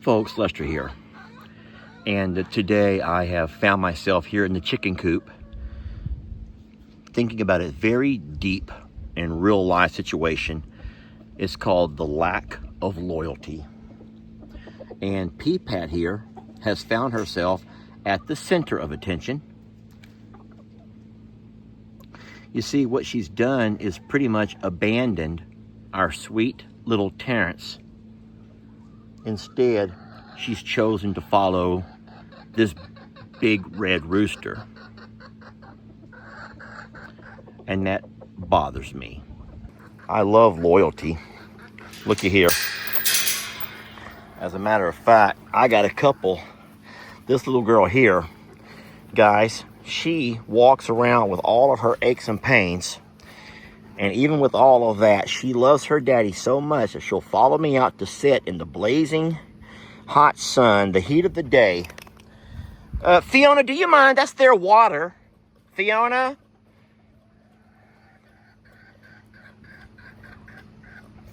Folks, Lester here, and today I have found myself here in the chicken coop thinking about a very deep and real life situation. It's called the lack of loyalty. And Peapat here has found herself at the center of attention. You see, what she's done is pretty much abandoned our sweet little Terrence. Instead, she's chosen to follow this big red rooster. And that bothers me. I love loyalty. Looky here. As a matter of fact, I got a couple. This little girl here, guys, she walks around with all of her aches and pains. And even with all of that, she loves her daddy so much that she'll follow me out to sit in the blazing hot sun, the heat of the day. Fiona, do you mind? That's their water. Fiona?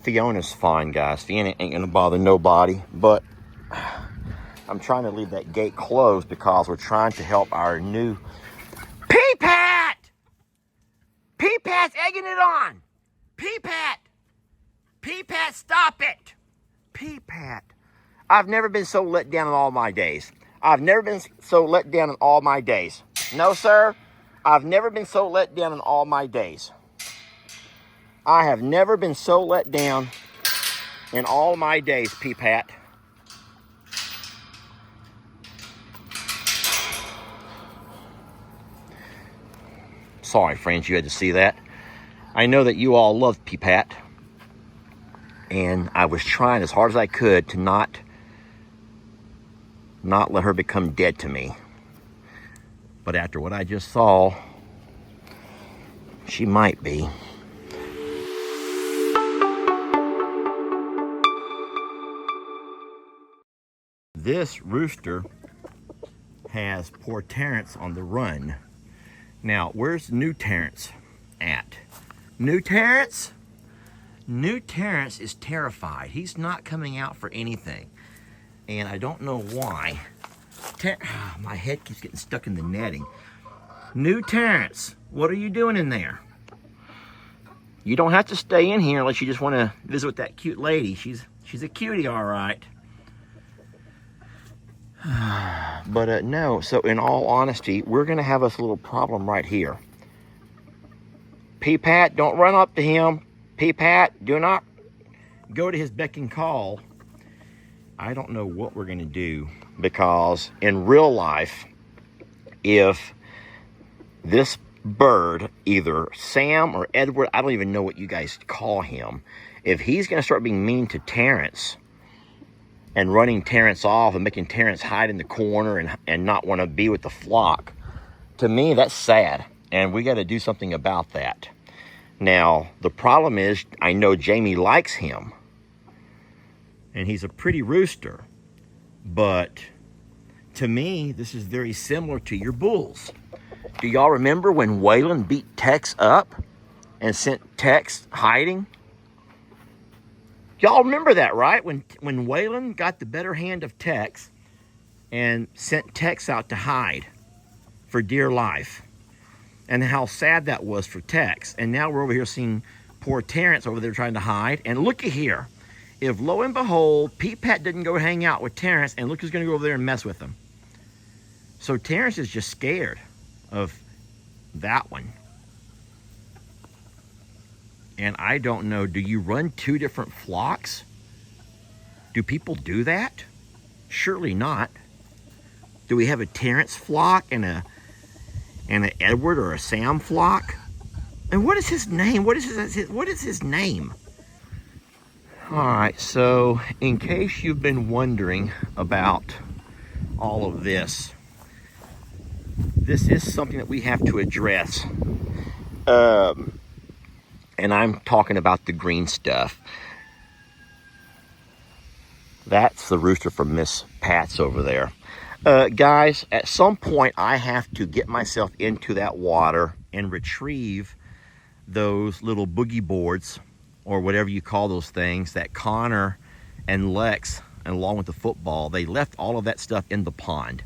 Fiona's fine, guys. Fiona ain't gonna bother nobody, but I'm trying to leave that gate closed because we're trying to help our new Peapat! Peapat's egging it on! Peapat! Peapat, stop it! Peapat. I've never been so let down in all my days. I've never been so let down in all my days. No, sir. I've never been so let down in all my days. I have never been so let down in all my days, Peapat. Sorry, friends, you had to see that. I know that you all love Peapat. And I was trying as hard as I could to not let her become dead to me. But after what I just saw, she might be. This rooster has poor Terrence on the run. Now, where's new Terrence at? New Terrence? New Terrence is terrified. He's not coming out for anything. And I don't know why. My head keeps getting stuck in the netting. New Terrence, what are you doing in there? You don't have to stay in here unless you just want to visit with that cute lady. She's a cutie, all right. But no, so in all honesty, we're going to have us a little problem right here. Peapat, don't run up to him. Peapat, do not go to his beck and call. I don't know what we're going to do, because in real life, if this bird, either Sam or Edward, I don't even know what you guys call him, if he's going to start being mean to Terrence and running Terrence off and making Terrence hide in the corner and not want to be with the flock, to me, that's sad. And we got to do something about that. Now, the problem is, I know Jamie likes him. And he's a pretty rooster. But to me, this is very similar to your bulls. Do y'all remember when Waylon beat Tex up and sent Tex hiding? Y'all remember that, right? When Waylon got the better hand of Tex and sent Tex out to hide for dear life. And how sad that was for Tex. And now we're over here seeing poor Terrence over there trying to hide. And looky here. If lo and behold, Peapat didn't go hang out with Terrence, and look who's going to go over there and mess with him. So Terrence is just scared of that one. And I don't know, do you run two different flocks? Do people do that? Surely not. Do we have a Terrence flock and an Edward or a Sam flock? And what is his name? What is his name? All right, so in case you've been wondering about all of this, this is something that we have to address. And I'm talking about the green stuff. That's the rooster from Miss Pat's over there. Guys, at some point I have to get myself into that water and retrieve those little boogie boards, or whatever you call those things, that Connor and Lex and along with the football, they left all of that stuff in the pond.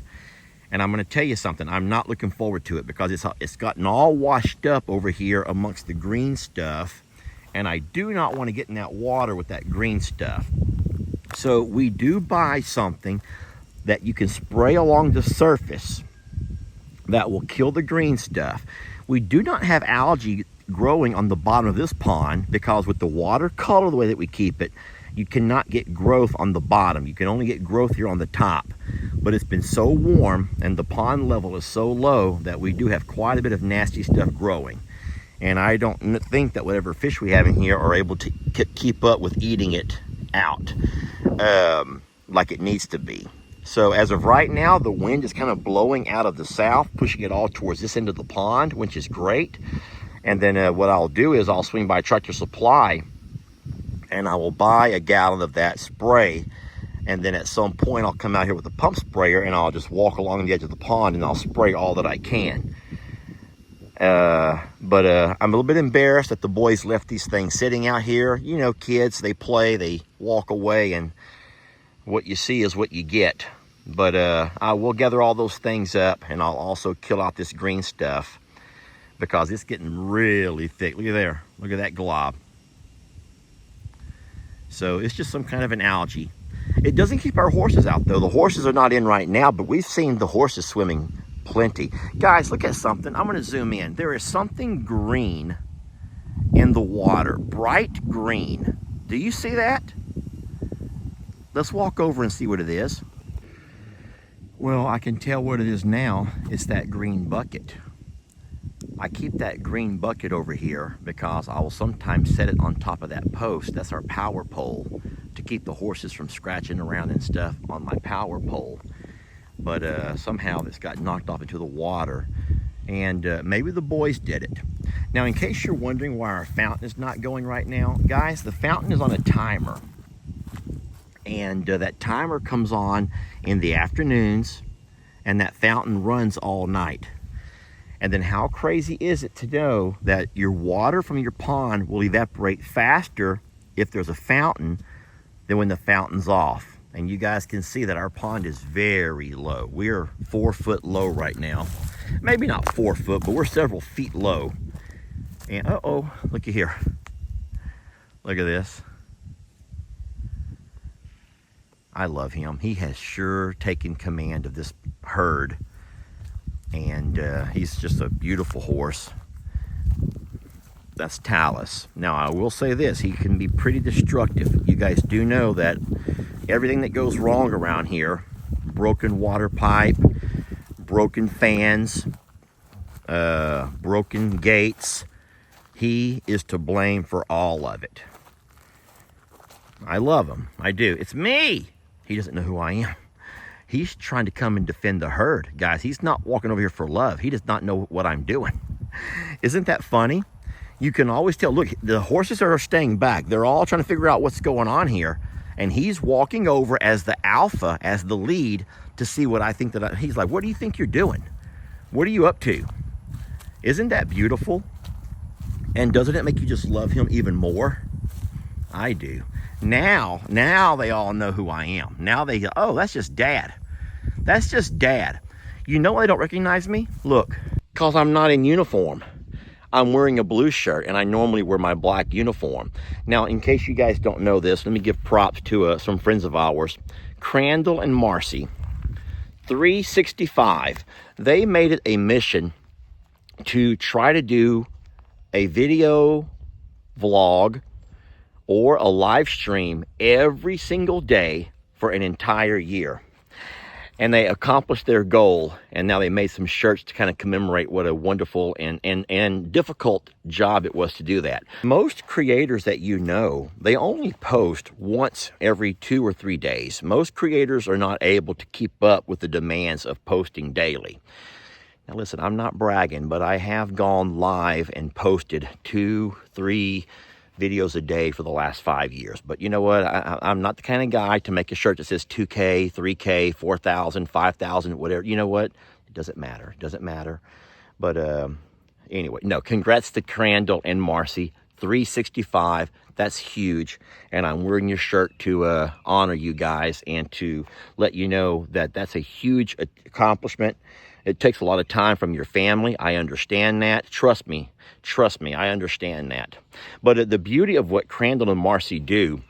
And I'm going to tell you something, I'm not looking forward to it because it's gotten all washed up over here amongst the green stuff. And I do not want to get in that water with that green stuff. So we do buy something that you can spray along the surface that will kill the green stuff. We do not have algae growing on the bottom of this pond because with the water color the way that we keep it, you cannot get growth on the bottom. You can only get growth here on the top. But it's been so warm and the pond level is so low that we do have quite a bit of nasty stuff growing. And I don't think that whatever fish we have in here are able to keep up with eating it out like it needs to be. So as of right now, the wind is kind of blowing out of the south, pushing it all towards this end of the pond, which is great. And then what I'll do is I'll swing by Tractor Supply and I will buy a gallon of that spray. And then at some point I'll come out here with a pump sprayer and I'll just walk along the edge of the pond and I'll spray all that I can. But I'm a little bit embarrassed that the boys left these things sitting out here. You know, kids, they play, they walk away, and what you see is what you get. But I will gather all those things up and I'll also kill out this green stuff because it's getting really thick. Look at there. Look at that glob. So it's just some kind of an algae. It doesn't keep our horses out though. The horses are not in right now, but we've seen the horses swimming plenty. Guys, look at something. I'm going to zoom in. There is something green in the water. Bright green. Do you see that? Let's walk over and see what it is. Well, I can tell what it is now. It's that green bucket. I keep that green bucket over here because I will sometimes set it on top of that post. That's our power pole to keep the horses from scratching around and stuff on my power pole. But somehow this got knocked off into the water, and maybe the boys did it. Now, in case you're wondering why our fountain is not going right now, guys, the fountain is on a timer. And that timer comes on in the afternoons, and that fountain runs all night. And then how crazy is it to know that your water from your pond will evaporate faster if there's a fountain than when the fountain's off. And you guys can see that our pond is very low. We're 4 foot low right now. Maybe not 4 foot, but we're several feet low. And uh-oh, looky here. Look at this. I love him. He has sure taken command of this herd. And he's just a beautiful horse. That's Talus. Now, I will say this. He can be pretty destructive. You guys do know that everything that goes wrong around here, broken water pipe, broken fans, broken gates, he is to blame for all of it. I love him. I do. It's me. He doesn't know who I am. He's trying to come and defend the herd. Guys, he's not walking over here for love. He does not know what I'm doing. Isn't that funny? You can always tell. Look, the horses are staying back. They're all trying to figure out what's going on here. And he's walking over as the alpha, as the lead, to see what I think that he's like, what do you think you're doing? What are you up to? Isn't that beautiful? And doesn't it make you just love him even more? I do. Now they all know who I am. Now they go, oh, that's just Dad. That's just Dad. You know why they don't recognize me? Look, because I'm not in uniform. I'm wearing a blue shirt, and I normally wear my black uniform. Now, in case you guys don't know this, let me give props to some friends of ours. Crannle and Marcy, 365. They made it a mission to try to do a video vlog or a live stream every single day for an entire year. And they accomplished their goal, and now they made some shirts to kind of commemorate what a wonderful and difficult job it was to do that. Most creators that you know, they only post once every 2 or 3 days. Most creators are not able to keep up with the demands of posting daily. Now listen, I'm not bragging, but I have gone live and posted 2, 3 videos a day for the last 5 years. But you know what? I'm not the kind of guy to make a shirt that says 2K, 3K, 4,000, 5,000, whatever. You know what? It doesn't matter. It doesn't matter. But anyway, no, congrats to Crannle and Marcy. 365. That's huge. And I'm wearing your shirt to honor you guys and to let you know that that's a huge accomplishment. It takes a lot of time from your family. I understand that. Trust me, I understand that. But the beauty of what Crannle and Marcy do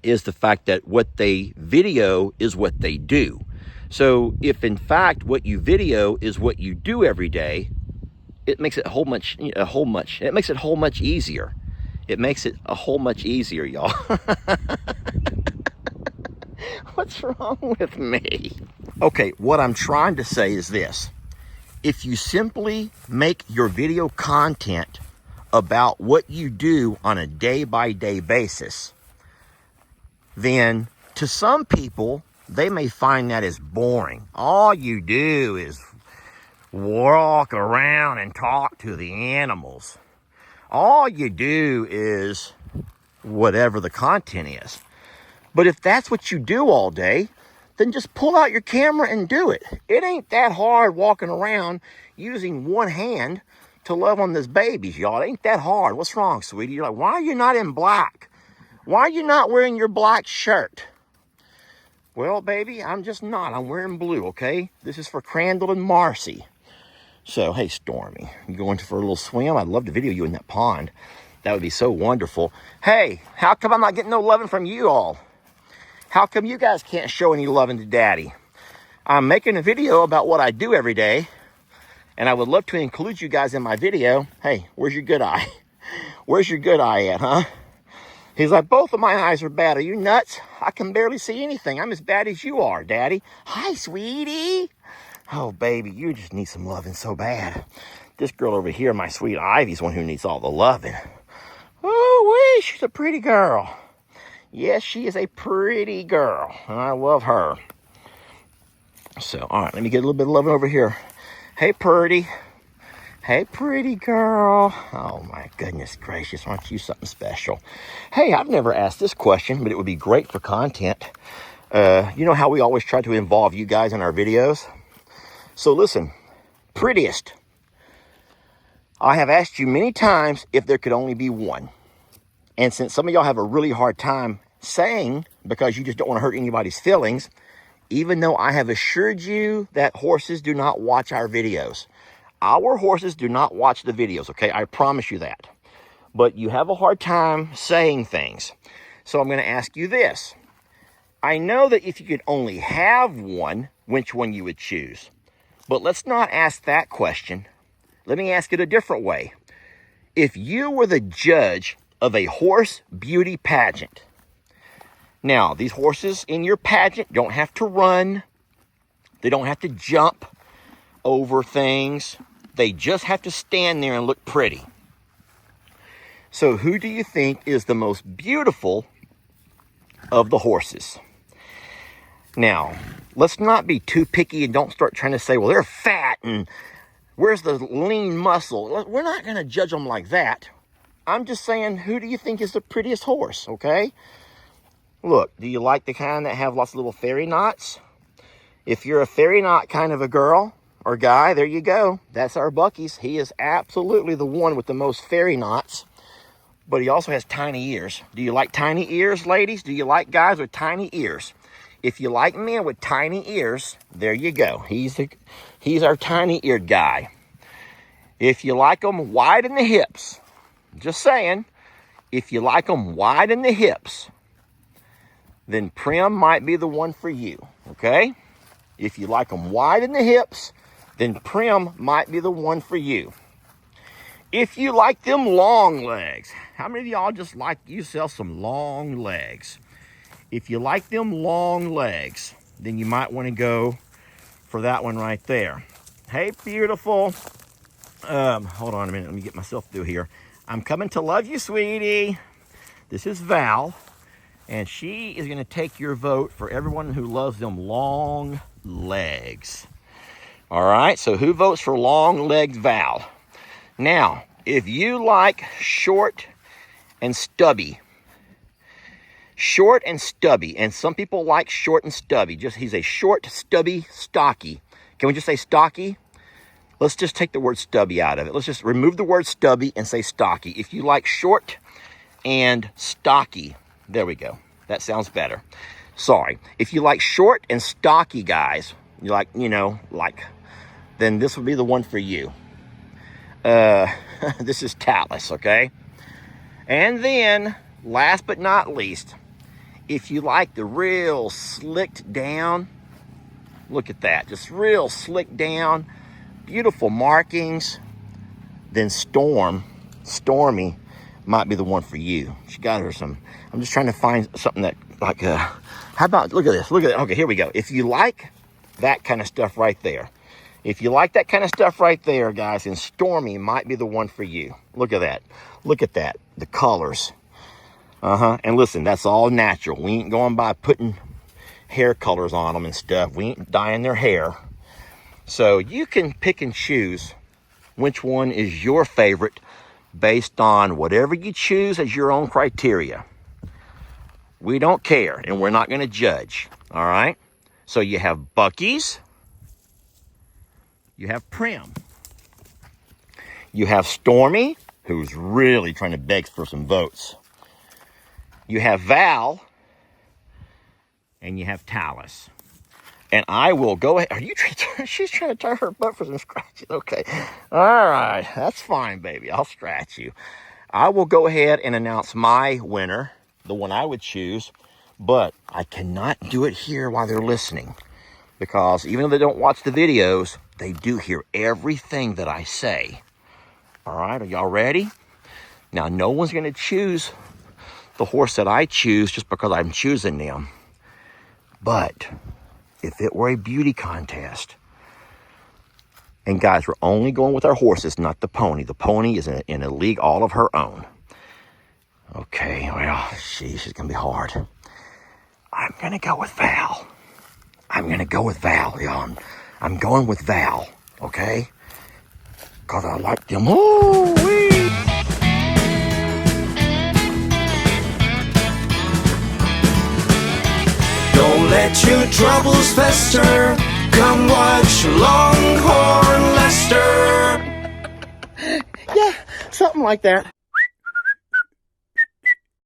is the fact that what they video is what they do. So if in fact what you video is what you do every day, it makes it a whole much easier. It makes it a whole much easier, y'all. What's wrong with me? Okay, what I'm trying to say is this. If you simply make your video content about what you do on a day-by-day basis, then to some people, they may find that as boring. All you do is walk around and talk to the animals. All you do is whatever the content is. But if that's what you do all day, then just pull out your camera and do it. It ain't that hard walking around using one hand to love on those babies, y'all. It ain't that hard. What's wrong, sweetie? You're like, why are you not in black? Why are you not wearing your black shirt? Well, baby, I'm just not. I'm wearing blue, okay? This is for Crannle and Marcy. So, hey, Stormy, you going for a little swim? I'd love to video you in that pond. That would be so wonderful. Hey, how come I'm not getting no loving from you all? How come you guys can't show any loving to Daddy? I'm making a video about what I do every day, and I would love to include you guys in my video. Hey, where's your good eye? Where's your good eye at, huh? He's like, both of my eyes are bad. Are you nuts? I can barely see anything. I'm as bad as you are, Daddy. Hi, sweetie. Oh, baby, you just need some loving so bad. This girl over here, my sweet Ivy's one who needs all the loving. Oh, wee, she's a pretty girl. Yes, she is a pretty girl, and I love her. So, all right, let me get a little bit of loving over here. Hey, Purdy. Hey, pretty girl. Oh, my goodness gracious, aren't you something special? Hey, I've never asked this question, but it would be great for content. You know how we always try to involve you guys in our videos? So listen, prettiest. I have asked you many times if there could only be one. And since some of y'all have a really hard time saying, because you just don't want to hurt anybody's feelings, even though I have assured you that horses do not watch our videos. Our horses do not watch the videos, okay? I promise you that. But you have a hard time saying things. So I'm going to ask you this. I know that if you could only have one, which one you would choose. But let's not ask that question. Let me ask it a different way. If you were the judge of a horse beauty pageant. Now, these horses in your pageant don't have to run. They don't have to jump over things. They just have to stand there and look pretty. So who do you think is the most beautiful of the horses? Now, let's not be too picky and don't start trying to say, well, they're fat and where's the lean muscle? We're not going to judge them like that. I'm just saying, who do you think is the prettiest horse, okay? Look, do you like the kind that have lots of little fairy knots? If you're a fairy knot kind of a girl or guy, there you go. That's our Bucky's. He is absolutely the one with the most fairy knots, but he also has tiny ears. Do you like tiny ears, ladies? Do you like guys with tiny ears? If you like men with tiny ears, there you go. He's our tiny-eared guy. If you like them wide in the hips, just saying, if you like them wide in the hips, then Prim might be the one for you, okay? If you like them wide in the hips, then Prim might be the one for you. If you like them long legs, how many of y'all just like yourself some long legs? If you like them long legs, then you might want to go for that one right there. Hey, beautiful. Hold on a minute. Let me get myself through here. I'm coming to love you, sweetie. This is Val, and she is going to take your vote for everyone who loves them long legs. All right, so who votes for long-legged Val? Now, if you like short and stubby, and some people like short and stubby. He's a short, stubby, stocky. Can we just say stocky? let's just take the word stubby out of it. Let's just remove the word stubby and say stocky. If you like short and stocky, there we go. That sounds better. Sorry. If you like short and stocky guys, you like, then this would be the one for you. This is Talus, okay? And then, last but not least, if you like the real slicked down, look at that, just real slicked down, beautiful markings, then Stormy might be the one for you. She got her some, I'm just trying to find something that, like, how about, look at this, okay, here we go. If you like that kind of stuff right there, if you like that kind of stuff right there, guys, then Stormy might be the one for you. Look at that, the colors. And listen, that's all natural. We ain't going by putting hair colors on them and stuff. We ain't dyeing their hair. So you can pick and choose which one is your favorite based on whatever you choose as your own criteria. We don't care, and we're not going to judge, all right? So you have Bucky's, you have Prim, you have Stormy, who's really trying to beg for some votes. You have Val, and you have Talus. And I will go ahead. Are you trying to, she's trying to turn her butt for some scratches. Okay. All right. That's fine, baby. I'll scratch you. I will go ahead and announce my winner, the one I would choose. But I cannot do it here while they're listening. Because even though they don't watch the videos, they do hear everything that I say. All right. Are y'all ready? Now, no one's going to choose the horse that I choose just because I'm choosing them. But if it were a beauty contest, and guys, we're only going with our horses, not the pony. The pony is in a league all of her own. Okay, well, she's going to be hard. I'm going to go with Val. Y'all. I'm going with Val, okay? Because I like them. Ooh-wee. Don't let your troubles fester. Come watch Longhorn Lester. Yeah, something like that.